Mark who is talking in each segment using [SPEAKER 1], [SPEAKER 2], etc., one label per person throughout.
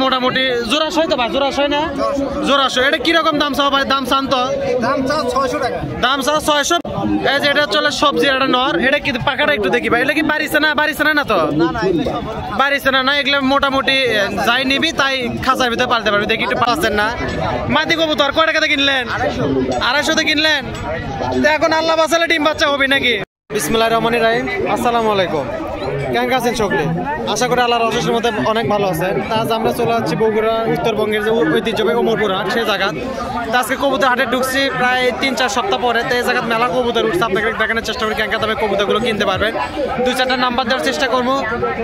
[SPEAKER 1] মোটামুটি জোড়াশয় তো ভাই, জোড়াশয় না? জোড়াশয়। এটা কিরকম দাম চাও ভাই? দাম চান তো? দাম চাও 600। এই যে এটা চলে সবজি, এটা নর। এটা কি পাকাটা একটু দেখি ভাই, এটা কি বাড়িছে না? বাড়িছে না তো? বাড়িছে না? এগুলো মোটামুটি যাই নিবি তাই খাঁচার ভিতরে পালতে পারবি। দেখি একটু পাচ্ছেন না? মাদি কবুতর কয় টাকাতে কিনলেন? 250 কিনলেন। তো এখন আল্লাহ বাঁচালে ডিম বাচ্চা হবে নাকি? বিসমিল্লাহির রহমানির রহিম। আসসালামু আলাইকুম। কেমন আছেন সকলে? আশা করি আল্লাহর অশেষের মধ্যে অনেক ভালো আছেন। আজ আমরা চলে যাচ্ছি বগুড়া উত্তরবঙ্গের যে ঐতিহ্যবাহী ওমরপুর হাট, সেই জায়গা। তো আজকে কবুতর হাটে ঢুকছি প্রায় 3-4 সপ্তাহ পরে। তো এই জায়গায় মেলা কবুতর উঠছে, আপনাকে দেখানোর চেষ্টা করি কেমন দামে কবুতরগুলো কিনতে পারবেন। 2-4টা নাম্বার দেওয়ার চেষ্টা করবো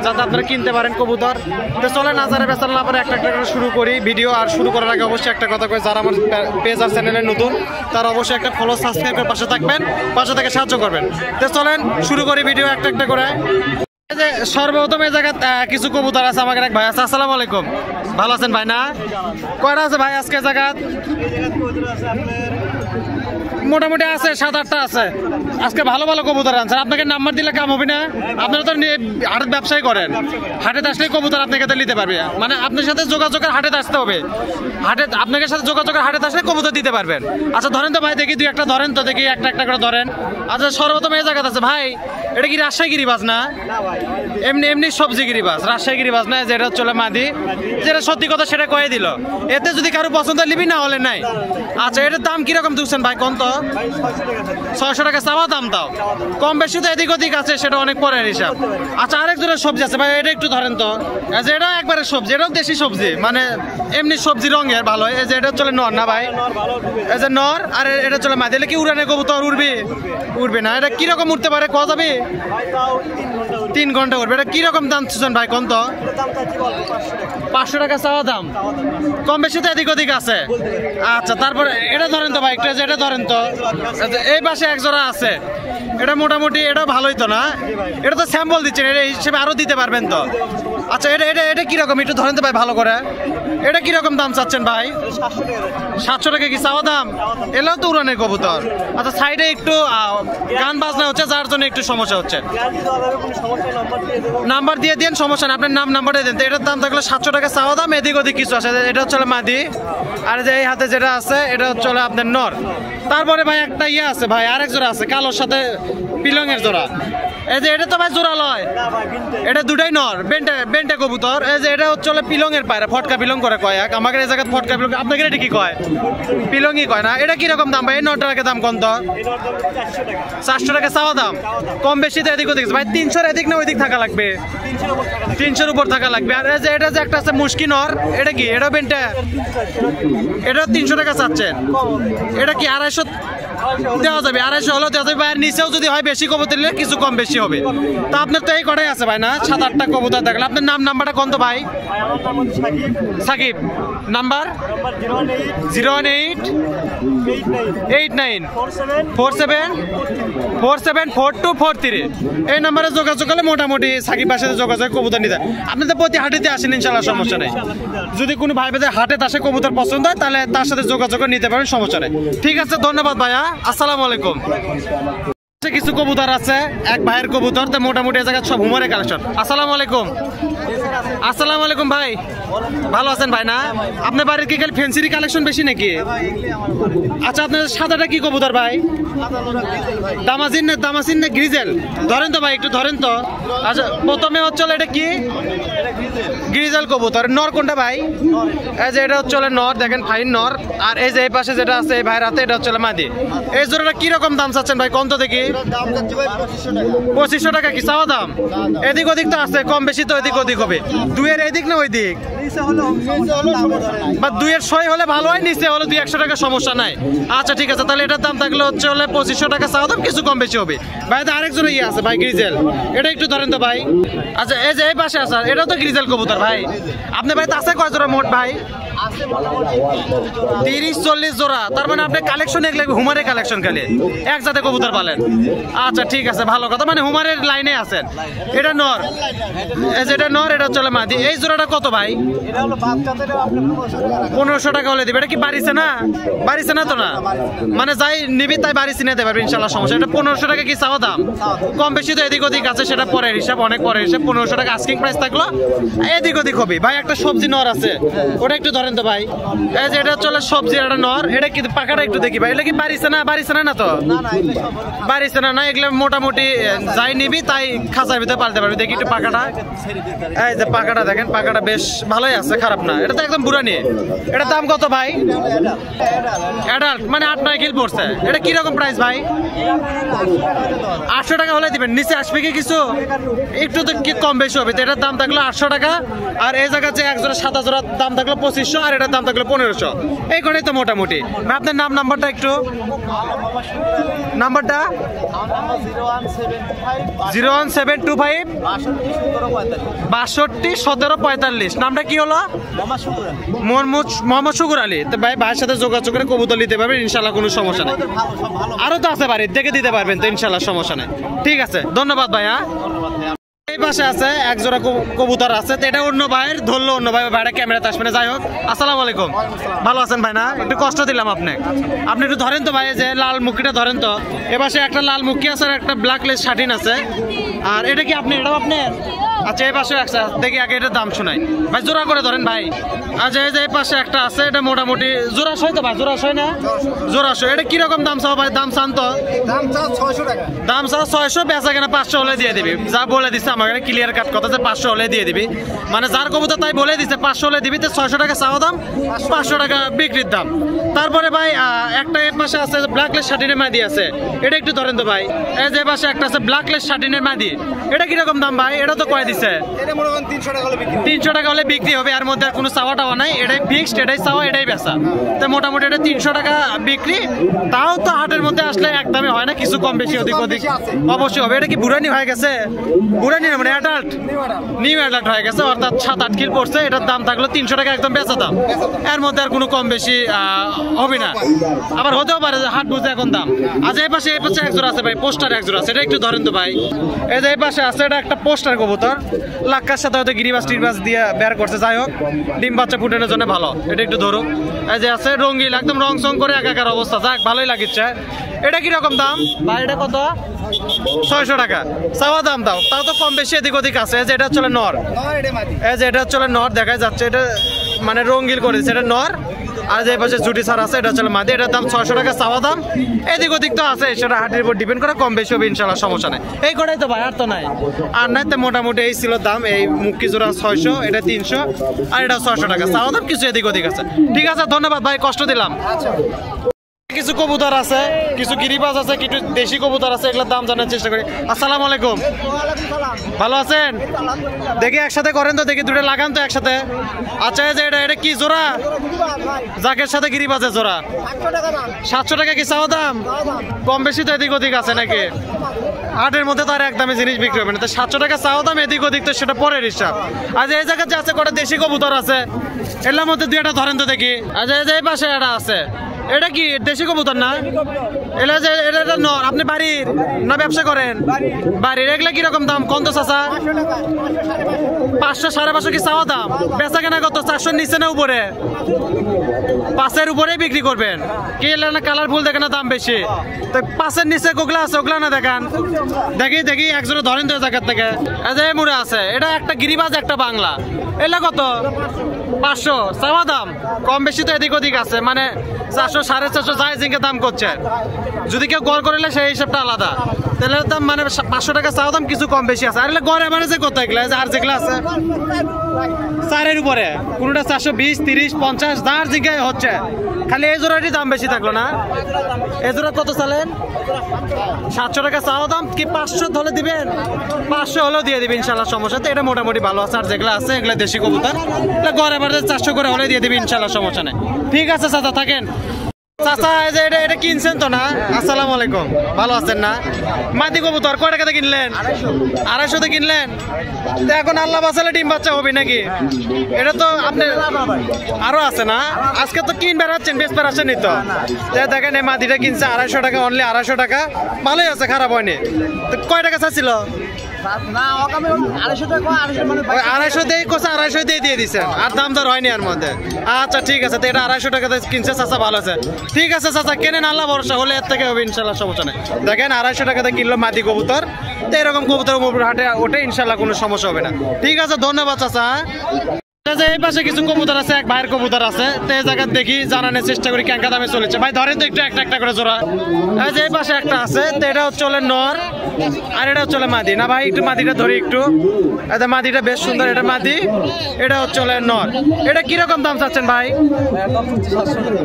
[SPEAKER 1] যাতে আপনারা কিনতে পারেন কবুতর। তো চলে নাজারে বেচাল না পরে একটা করে শুরু করি ভিডিও। আর শুরু করার আগে অবশ্যই একটা কথা কই, যারা আমার পেজ আর চ্যানেলে নতুন তারা অবশ্যই একটা ফলো সাবস্ক্রাইব করে পাশে থাকবেন, পাশে থেকে সাহায্য করবেন। তো চলেন শুরু করি ভিডিও একটা করে। সর্বপ্রথম এই জায়গায় কিছু কবুতর আছে। আমাকে এক ভাই আছে। আসসালামু আলাইকুম, ভালো আছেন ভাই? না কয়টা আছে ভাই আজকে জায়গা? মোটামুটি আছে 7-8টা আছে। আজকে ভালো ভালো কবুতর আনছেন। আপনাকে নাম্বার দিলে কাম হবে না? আপনারা তো হাটের ব্যবসায়ী করেন, হাটে আসলেই কবুতর আপনাকে নিতে পারবে। মানে আপনার সাথে যোগাযোগের হাটে আসতে হবে। হাটে আপনাদের সাথে যোগাযোগের হাটে আসলে কবুতর দিতে পারবেন। আচ্ছা ধরেন তো ভাই, দেখি 2-1টা ধরেন তো, দেখি একটা করে ধরেন। আচ্ছা সর্বপ্রথম এই জায়গাতে আছে ভাই, এটা কি রাজশাহী গিরিবাজ না? এমনি সবজি গিরিবাজ, রাজশাহী গিরিবাজ না? যেটা চলে মাদি, যেটা সত্যি কথা সেটা কয়ে দিল। এতে যদি কারো পছন্দ নিবি, না হলে নাই। আচ্ছা এটার দাম কিরকম দিচ্ছেন ভাই? কোন তো 600 টাকা চাওয়া দাম। তাও কম বেশি তো এদিক ওদিক আছে, সেটা অনেক পরের হিসাব। আচ্ছা আরেক জোড়া সবজি আছে ভাই, এটা একটু ধরেন তো। এটা একবারে সবজি, এটাও দেশি সবজি, মানে এমনি সবজি রঙের ভালো। এই যে এটা চলে নর না ভাই? এই যে নর, আর এটা চলে মাদি। এলে কি উড়ানে কবুতর উড়বে না? এটা কিরকম উঠতে পারে ক যাবে? 3 ঘন্টা উঠবে। এটা কিরকম দাম দিচ্ছেন ভাই? কোন তো 500 টাকা চাওয়া দাম। কম বেশি তো এদিক ওদিক আছে। আচ্ছা তারপরে এটা ধরেন তো ভাই, এটা ধরেন তো। এই পাশে এক জোড়া আছে, এটা মোটামুটি এটা ভালোই তো না? এটা তো স্যাম্পল দিচ্ছেন, এটা হিসেবে আরো দিতে পারবেন তো? আচ্ছা এটা কিরকম একটু ধরেন তো ভাই ভালো করে। এটা কিরকম দাম চাচ্ছেন ভাই? 700 টাকা কি চাওয়া দাম? এলেও তো উড়ানের কবুতর। আচ্ছা সাইডে একটু গান বাজনা হচ্ছে, যার জন্য একটু সমস্যা হচ্ছে। নাম্বার দিয়ে দেন, সমস্যা না। আপনার নাম্বারটা দেন। তো এটার দাম থাকলে 700 টাকা চাওয়া দাম। এদিক ওদিক কিছু আছে। এটা হচ্ছে মাদি, আর যে এই হাতে যেটা আছে এটা হচ্ছে আপনার নর। তারপরে ভাই একটা ইয়ে আছে ভাই, আরেক জোড়া আছে কালোর সাথে পিলংয়ের জোড়া। এই যে এটা তো ভাই জোড়া লয়, এটা দুটাই নর, বেন্টে কবুতর। এই যে এটা হচ্ছে পিলংয়ের পায়রা, ফটকা পিলং করে কয় এক। আমাকে এই জায়গায় ফটকা পিলং, আপনাকে এটা কি কয়? পিলংই কয় না? এটা কিরকম দাম ভাই? এই নটাকে দাম কত? 400 টাকা চাওয়া দাম। কম বেশি তো এদিক ওদিক ভাই। 300 এদিক না ওইদিক থাকা লাগবে, 300-র উপর থাকা লাগবে। আর এই যে এটা যে একটা আছে মুশকি নর, এটা কি? এটা বেন্টে, এটা 300 টাকা চাচ্ছেন। এটা কি 250 দেওয়া যাবে? 250 হলেও দেওয়া যাবে ভাই। আর নিচেও যদি হয় বেশি কবুতর নিলে কিছু কম বেশি হবে। তা আপনার তো এই কটাই আছে ভাই না? 7-8টা কবুতর দেখলে। আপনার নাম্বারটা কোন তো ভাই? সাকিব। নাম্বার 0189474744243। এই নাম্বারে যোগাযোগ করলে মোটামুটি সাকিব বাসাতে যোগাযোগ কবুতর নিতে। আপনি তো প্রতি হাটেতে আসেন, ইনশাল্লাহ সমস্যা নেই। যদি কোনো ভাই ভাই হাটে আসে কবুতর পছন্দ হয়, তাহলে তার সাথে যোগাযোগ করে নিতে পারেন, সমস্যা নেই। ঠিক আছে, ধন্যবাদ ভাইয়া। আসসালামু আলাইকুম। কিছু কবুতর আছে, এক ভাইয়ের কবুতর। তো মোটামুটি এই জায়গায় সব হুমারের কালেকশন। আসসালামু আলাইকুম। আসসালামু আলাইকুম ভাই, ভালো আছেন ভাই? না আপনার বাড়ির কি খালি ফেন্সির কালেকশন বেশি নাকি? আচ্ছা আপনার সাদাটা কি কবুতর ভাই? দামাসিন না গ্রিজেল? ধরেন তো ভাই, একটু ধরেন তো। আচ্ছা প্রথমে হচ্ছে এটা কি? গ্রিজেল কবুতর। নর কোনটা ভাই? এই যে এটা হচ্ছে নর, দেখেন ফাইন নর। আর এই যে এই পাশে যেটা আছে এই ভাইয়ের হাতে, এটা হচ্ছে মাদি। এই জোড়াটা কিরকম দাম চাচ্ছেন ভাই? কোন তো দেখি। 2500 টাকা কি চাওয়া দাম? এদিক ওদিক তো আছে, কম বেশি তো এদিক ওদিক হবে। 2-এর এদিক না ওই দিক, বা 2-এর 6 হলে ভালো হয়, নিচে হলে 200-100 টাকা সমস্যা নাই। আচ্ছা ঠিক আছে, তাহলে এটার দাম থাকলে হচ্ছে 2500 টাকা চাওয়া দাম, কিছু কম বেশি হবে ভাই। আরেকজন ইয়ে আছে ভাই গ্রিজেল, এটা একটু ধরেন তো ভাই। আচ্ছা এই যে এই পাশে আছে, এটাও তো গ্রিজেল কবুতর ভাই। আপনার বাড়িতে আছে কয় জোড়া মোট ভাই? 30-40 জোড়া। তার মানে আপনি কালেকশন এক লাগবে, হুমারের কালেকশন খালি এক জাতে কবুতর পালেন। আচ্ছা ঠিক আছে, ভালো কথা, মানে হুমারের লাইনে আছেন। এটা নর, এই যে এটা নর, এটা চলে মাদি। এই জোড়াটা কত ভাই? 1500 টাকা হলে দিবে। এটা কি বাড়িছে না? বাড়িছে না তো? না মানে যাই নিবি তাই বাড়ি চিনে দেবে ইনশাল্লাহ, সমস্যা। এটা 1500 টাকা কি চাওয়া দাম? কম বেশি তো এদিক ওদিক আছে, সেটা পরের হিসাব, অনেক পরের হিসাব। 1500 টাকা আস্কিং প্রাইস থাকলো, এদিক এদিক ওদিক হবে ভাই। একটা সবজি নর আছে, ওটা একটু ধরেন তো ভাই। এই যে এটা চলে সবজি, একটা নর, এটা কি পাকাটা একটু দেখি ভাই। এটা কি বাড়িছে না? বাড়িছে না তো বাড়িছে না? না, এগুলো মোটামুটি যাই নিবি তাই খাঁচার ভিতরে পালতে পারবি। দেখি একটু পাকাটা। এই যে পাকাটা দেখেন, পাকাটা বেশ ভালোই আছে, খারাপ না। এটা তো একদম বুড়া নিয়ে। এটার দাম কত ভাই? অ্যাডাল্ট মানে 8-9 কিল পড়ছে। এটা কিরকম প্রাইস ভাই? 800 টাকা হলে দিবেন। নিচে আসবে কি কিছু? একটু তো কি কম বেশি হবে। এটার দাম থাকলো 800 টাকা, আর এই জায়গায় যে এক জোড়া সাদা জোড়ার দাম থাকলো 2500, আর এটার দাম থাকলো 1500। এই করেই তো মোটামুটি। আপনার নাম্বারটা একটু, নাম্বারটা 01725 62 17 45। নামটা কি হলো? মোহাম্মদ শুকুর আলী। তো ভাই, ভাইয়ের সাথে যোগাযোগ করে কবুতর নিতে পারবেন ইনশাল্লাহ, কোনো সমস্যা নেই। আরো তো আছে বাড়ির দেখে দিতে পারবেন তো ইনশাল্লাহ, সমস্যা নেই। ঠিক আছে, ধন্যবাদ ভাইয়া। এই পাশে আছে এক জোড়া কবুতর আছে, তো এটা অন্য ভাইয়ের, ধরলো অন্য ভাই, ভাইরা ক্যামেরাতে আসবে না। যাই হোক, আসসালামু আলাইকুম, ভালো আছেন ভাই? না, একটু কষ্ট দিলাম আপনি একটু ধরেন তো ভাই। যে লাল মুখিটা ধরেন তো। এ পাশে একটা লাল মুখি আছে আর একটা ব্ল্যাকলেস শাটিন আছে। আর এটা কি আপনি? এটাও আপনার? আচ্ছা, এই পাশে একটা দেখি, আগে এটার দাম শোনাই ভাই, জোড়া করে ধরেন ভাই। আচ্ছা, এই যে এই পাশে একটা আছে, এটা মোটামুটি জোড়াশয় তো ভাই? জোড়াশয় না? জোড়াশয়। এটা কিরকম দাম চাও ভাই? দাম চান তো? দাম চাও 600, বেচা কেনা 500 হলে দিয়ে দিবি। যা বলে দিচ্ছে আমার ক্লিয়ার কাট কথা, যে 500 হলে দিয়ে দিবি। মানে যার কবুতর তাই বলে দিচ্ছে 500 হলে দিবি। তো 600 টাকা চাওয়া দাম, 500 টাকা বিক্রির দাম। তারপরে ভাই একটা এর পাশে আছে ব্ল্যাকলেস শাটিনের মাদি আছে, এটা একটু ধরেন তো ভাই। এই যে পাশে একটা আছে ব্ল্যাকলেস শাটিনের মাদি, এটা কিরকম দাম ভাই? এটা তো কয় দিচ্ছে? 300 টাকা হলে বিক্রি হবে। এর মধ্যে আর কোনো চাওয়া টাওয়া নাই, এটাই ফিক্সড, এটাই চাওয়া, এটাই বেচা। তো মোটামুটি এটা 300 টাকা বিক্রি। তাও তো হাটের মধ্যে আসলে একদমই হয় না, কিছু কম বেশি ওদিক ওদিক অবশ্যই হবে। এটা কি বুড়ানি হয়ে গেছে? বুড়ানি না, মানে অ্যাডাল্ট, নিউ অ্যাডাল্ট হয়ে গেছে, অর্থাৎ 7-8 কিল পড়ছে। এটার দাম থাকলো 300 টাকা একদম বেচা দাম। এর মধ্যে আর কোনো কম বেশি হবে না। আবার হতেও পারে যে হাট বুঝে এখন দাম। আজ এই পাশে এক জোড়া আছে ভাই, পোস্টার এক জোড়া আছে, এটা একটু ধরেন তো ভাই। এই যে এই পাশে আছে, এটা একটা পোস্টার কবুতর, লাক্কার সাথে হয়তো গিরিবাস টিরিবাস দিয়ে বের করছে। যাই হোক, ডিম বাচ্চা ফুটানোর জন্য ভালো। এটা একটু ধরুন। এই যে আছে রঙিল, একদম রং সং করে একাকার অবস্থা। যাক, ভালোই লাগিচ্ছে। এটা কিরকম দাম ভাই? এটা কত? 600 টাকা চাওয়া দাম। দাও তাও তো কম বেশি এদিক ওদিক আছে। যে এটা চলে নর, এই যে এটা চলে নর, দেখা যাচ্ছে এটা মানে রঙিল করেছে, এটা নর। আর যে পাশে জুটি ছাড় আছে, এটা চলে মাদি। এটার দাম 600 টাকা চাওয়া দাম। এদিক ওদিক তো আছে, সেটা হাটের উপর ডিপেন্ড করে, কম বেশি হবে ইনশাল্লাহ, সমস্যা নেই। এই কটাই তো ভাই, আর তো নাই। আর নাই তো মোটামুটি এই ছিল দাম। এই মুখি জোড়া 600, এটা 300, আর এটা 600 টাকা চাওয়া দাম। কিছু এদিক ওদিক আছে। ঠিক আছে, ধন্যবাদ ভাই, কষ্ট দিলাম। কিছু কবুতর আছে, কিছু গিরিবাজ আছে, কিছু দেশি কবুতর আছে, এগুলোর দাম জানার চেষ্টা করি। আসসালামু আলাইকুম, ভালো আছেন? দেখি একসাথে করেন তো, দেখি দুটো লাগান তো একসাথে। আচ্ছা, এই যে এটা কি জোড়া? জাকের সাথে গিরিবাজের জোড়া 700 টাকা কি চাওয়া দাম? কম বেশি তো এদিক ওদিক আছে নাকি? হাটের মধ্যে তো আর একদমই জিনিস বিক্রি হবে না। তো 700 টাকা চাওয়া দাম, এদিক ওদিক তো সেটা পরের হিসাব। আজ এই জায়গায় যে আছে কটা দেশি কবুতর আছে, এর মধ্যে দুই একটা ধরেন তো দেখি। আচ্ছা, এই যে এই পাশে এটা আছে, এটা কি দেশি কবুতর না? এটা যে এটা নর। আপনি বাড়ির না ব্যবসা করেন? বাড়ির। এগুলা কিরকম দাম? কত চাচা? 500 550 কি চাওয়া দাম? বেচা কেনা কত? 400 নিচে না উপরে? 5-এর উপরেই বিক্রি করবেন? কি না কালারফুল দেখেন না দাম বেশি? তো 5-এর নিচে কোগলা আছে, ওগুলা না দেখান। দেখি একজনে ধরেন তো জায়গার থেকে। এই যে মুড়ে আছে, এটা একটা গিরিবাজ, একটা বাংলা। এগুলা কত? 500 চাওয়া দাম। কম বেশি তো এদিক ওদিক আছে, মানে 400 450 যাই জিঙ্কে দাম করছে। যদি কেউ গড় করলে সেই হিসাবটা আলাদা। তাহলে দাম মানে 500 টাকা চাওয়া দাম, কিছু কম বেশি আছে। আর এগুলো গড় এভারেজে কত? এগুলো আর যেগুলো আছে 4-এর উপরে, কোনোটা 420 30 50 যার জিজ্ঞাসা হচ্ছে। খালি এই জোড়াটি দাম বেশি থাকলো না? এই জোড়া কত চালেন? 700 টাকা চাওয়া দাম। কি 500 ধরে দিবেন? 500 হলেও দিয়ে দিবেন ইনশাল্লাহ, সমস্যা। তো এটা মোটামুটি ভালো আছে। আর যেগুলো আছে এগুলো দেশি কবুতর, এগুলো গড় এভারেজে 400 করে হলে দিয়ে দিবেন ইনশাল্লাহ, সমস্যা নেই। ঠিক আছে চাচা, থাকেন। চাচা, এই যে এটা কিনছেন তো না? আসসালামু আলাইকুম, ভালো আছেন না? মাদি কবুতর কয় টাকাতে কিনলেন? 250 কিনলেন। তো এখন আল্লাহ বাঁচালে ডিম বাচ্চা হবে নাকি? এটা তো আপনি আরো আছে না? আজকে তো কিন বেড়াচ্ছেন, বেশ বেড়াচ্ছেনই তো। দেখেন এই মাদিটা কিনছে 250 টাকা, অনলি 250 টাকা। ভালোই আছে, খারাপ হয়নি। তো কয় টাকা চাচ্ছিল?
[SPEAKER 2] না ওকামে 250 টাকা 250 মানে
[SPEAKER 1] 250 দেই কোসা 250 দিয়ে দিছেন আর দাম দর হয়নি আর মধ্যে আচ্ছা ঠিক আছে তো এটা 250 টাকাতে কিনছে চাচা ভালো আছে ঠিক আছে চাচা কেনেন আল্লাহ ভরসা হলে এর থেকে হবে ইনশাআল্লাহ সমস্যা নেই দেখেন 250 টাকাতে কিনলো মাদি কবুতর তো এরকম কবুতর হাটে ওঠে ইনশাআল্লাহ কোনো সমস্যা হবে না ঠিক আছে ধন্যবাদ চাচা এই পাশে কিছু কবুতর আছে এক ভাইয়ের কবুতর আছে তো এই জায়গা দেখি জানানোর চেষ্টা করি কেঙ্কা দামে চলেছে ভাই ধরেন তো একটু একটা একটা করে জোড়া এই যে এই পাশে একটা আছে তো এটা হচ্ছে নর আর এটা হচ্ছে মাদি না ভাই একটু মাদিটা ধরি একটু এটা মাদিটা বেশ সুন্দর এটা মাদি এটা হচ্ছে নর এটা কিরকম দাম চাচ্ছেন ভাই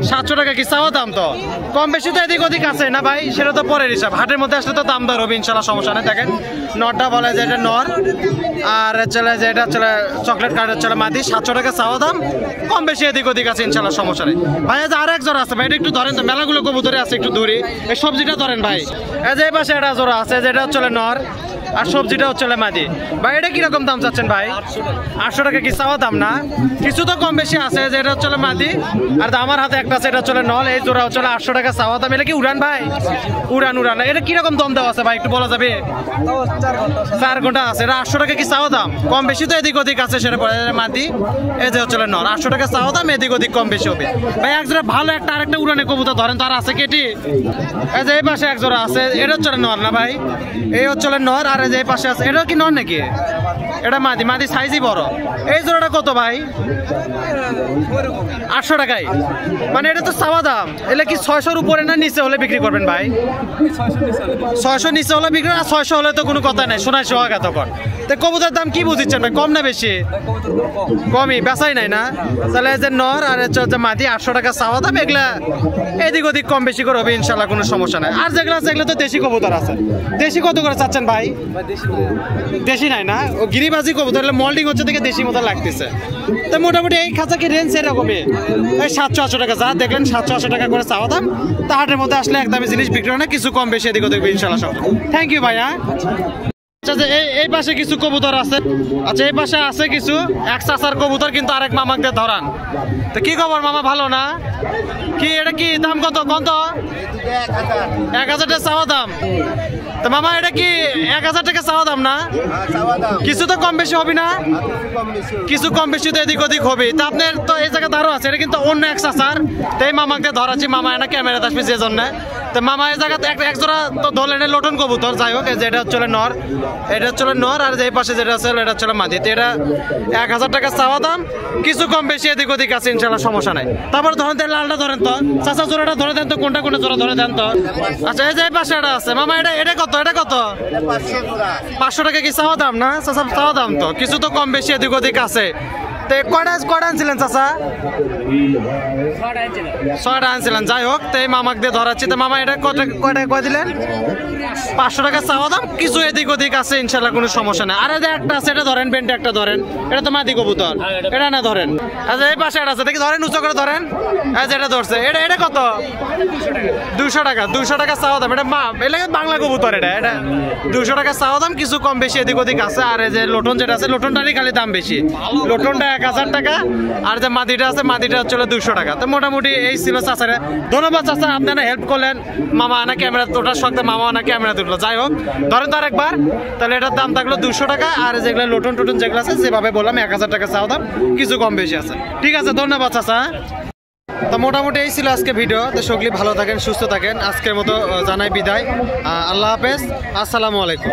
[SPEAKER 1] 700 টাকা কি চাওয়া দাম তো কম বেশি তো এদিক ওদিক আছে না ভাই সেটা তো পরের হিসাব হাটের মধ্যে আসলে তো দাম দর হবে ইনশাল্লাহ সমস্যা নেই দেখেন নরটা বলে যে এটা নর আর চলে যে এটা চলে চকলেট কার্ডের চলে মাদি 700 টাকা চাওয়া দাম কম বেশি এদিক ওদিক আছে ইনশাল্লাহ সমস্যা নেই ভাই এই যে আর এক জোড়া আছে ভাই এটা একটু ধরেন তো মেলাগুলো কবুতরে আছে একটু ধরি এই সবজিটা ধরেন ভাই এই যে এই পাশে একটা জোড়া আছে যেটা হচ্ছে নর আর সবজিটা হচ্ছে মাদি ভাই এটা কিরকম দাম চাচ্ছেন ভাই 800 টাকা কি চাওয়া দাম না কিছু তো কম বেশি আছে যেটা হচ্ছে মাদি আর আমার হাতে একটা আছে এটা হচ্ছে নল এই জোড়া হচ্ছে 800 টাকা চাওয়া দাম এটা কি উড়ান ভাই উড়ান এটা কিরকম দাম দেওয়া আছে ভাই একটু বলা যাবে 4 ঘন্টা আছে এটা 800 টাকা কি চাওয়া দাম কম বেশি তো এদিক ওদিক আছে সেটা মাদি এই যে হচ্ছে নর 800 টাকা চাওয়া দাম এদিক ওদিক কম বেশি হবে ভাই এক জোড়া ভালো একটা আরেকটা উড়ানে কবুতর ধরেন তার আছে কেটি এই যে এই পাশে এক জোড়া আছে এটা হচ্ছে নর না ভাই এই হচ্ছে নর আর যে পাশে আছে এটা কি নর নাকি এটা মাদি মাদি সাইজই বড় এই জোড়াটা কত ভাই 800 টাকায় মানে এটা তো চাওয়া দাম এটা কি 600 উপরে না নিচে হলে বিক্রি করবেন ভাই 600 নিচে হলে বিক্রি আর 600 হলে তো কোনো কথা নাই শোনায় সোহাগা তখন তো কবুতরের দাম কি বুঝিচ্ছেন ভাই কম না বেশি কমই বেচাই নাই না তাহলে যে নর আর হচ্ছে মাদি 800 টাকা চাওয়া দাম এগুলা এদিক ওদিক কম বেশি করে হবে ইনশাল্লাহ কোনো সমস্যা নাই আর যেগুলো আছে এগুলো তো দেশি কবুতর আছে দেশি কত করে চাচ্ছেন ভাই দেশি নাই না ও গিরিবাজি কবুতর মল্ডিং হচ্ছে থেকে দেশি মতো লাগতেছে তো মোটামুটি এই খাঁচা কি রেঞ্জ এরকমই এই 700-800 টাকা যা দেখলেন 700-800 টাকা করে চাওয়া দাম তা হাটের মধ্যে আসলে একদমই জিনিস বিক্রি হয় না কিছু কম বেশি এদিক ওদিক ইনশাল্লাহ সব থ্যাংক ইউ ভাইয়া আচ্ছা এই পাশে কিছু কবুতর আছে আচ্ছা এই পাশে আছে কিছু এক চাচার কবুতর কিন্তু আরেক মামাকে ধরান তো কি খবর মামা ভালো না কি এটা কি দাম কত 1000 টাকা চাওয়া দাম তো মামা এটা কি 1000 টাকা চাওয়া দাম না কিছু তো কম বেশি হবে না কিছু কম বেশি তো এদিক ওদিক হবে তা আপনার তো এই জায়গাতে আরো আছে এটা কিন্তু অন্য এক চাচার তো এই মামাকে ধরাচ্ছি মামা এটা ক্যামেরাতে আসবে যে জন্য তো মামা এই জায়গাতে এক জোড়া তো ধরলেন লোটন কবুতর যাই হোক যেটা হচ্ছে নর এটা হচ্ছে নর আর এই পাশে যেটা আছে এটা হচ্ছে মাদি তো এটা 1000 টাকা চাওয়া দাম কিছু কম বেশি এদিক ওদিক আছে ইনশাল্লাহ সমস্যা নাই তারপর ধরেন লালটা ধরেন তো চাচা জোড়াটা ধরে দেন তো কোনটা জোড়া ধরে দেন তো আচ্ছা এই যে এই পাশে এটা আছে মামা এটা কত 500 টাকা কি চাওয়া দাম না চাচা চাওয়া দাম তো কিছু তো কম বেশি এদিক ওদিক আছে তো কয়টা আনছিলেন চাচা 6টা আনছিলেন যাই হোক তো এই মামাকে দিয়ে ধরাচ্ছি তো মামা এটা কয় দিলেন 500 টাকা চাওয়া দাম কিছু এদিক ওদিক আছে ইনশাল্লাহ কোনো সমস্যা নেই আর একটা আছে এটা ধরেন বেন্টে একটা ধরেন এটা তো মাদি কবুতর এটা না ধরেন আচ্ছা এই পাশে একটা আছে দেখি ধরেন উঁচু করে ধরেন যেটা ধরছে এটা কত 200 টাকা চাওয়া দাম এটা বাংলা কবুতর এটা 200 টাকা চাওয়া দাম কিছু কম বেশি এদিক ওদিক আছে আর এই যে লোটন যেটা আছে লোটনটারই খালি দাম বেশি লোটনটা 1000 টাকা আর যে মাদিটা আছে মাদিটা হচ্ছে 200 টাকা তো মোটামুটি এই ছিল চাচারা ধন্যবাদ চাচা আপনারা হেল্প করলেন মামা আনা ক্যামেরা তোটার সঙ্গে মামা আনা ক্যামেরা তুললো যাই হোক ধরেন তো আরেকবার তাহলে এটার দাম থাকলো 200 টাকা আর যেগুলো লোটন টোটন যেগুলো আছে যেভাবে বললাম 1000 টাকা চাওয়া দাম কিছু কম বেশি আছে ঠিক আছে ধন্যবাদ চাচা তো মোটামুটি এই ছিল আজকে ভিডিও তো সকলেই ভালো থাকেন সুস্থ থাকেন আজকের মতো জানাই বিদায় আল্লাহ হাফেজ আসসালামু আলাইকুম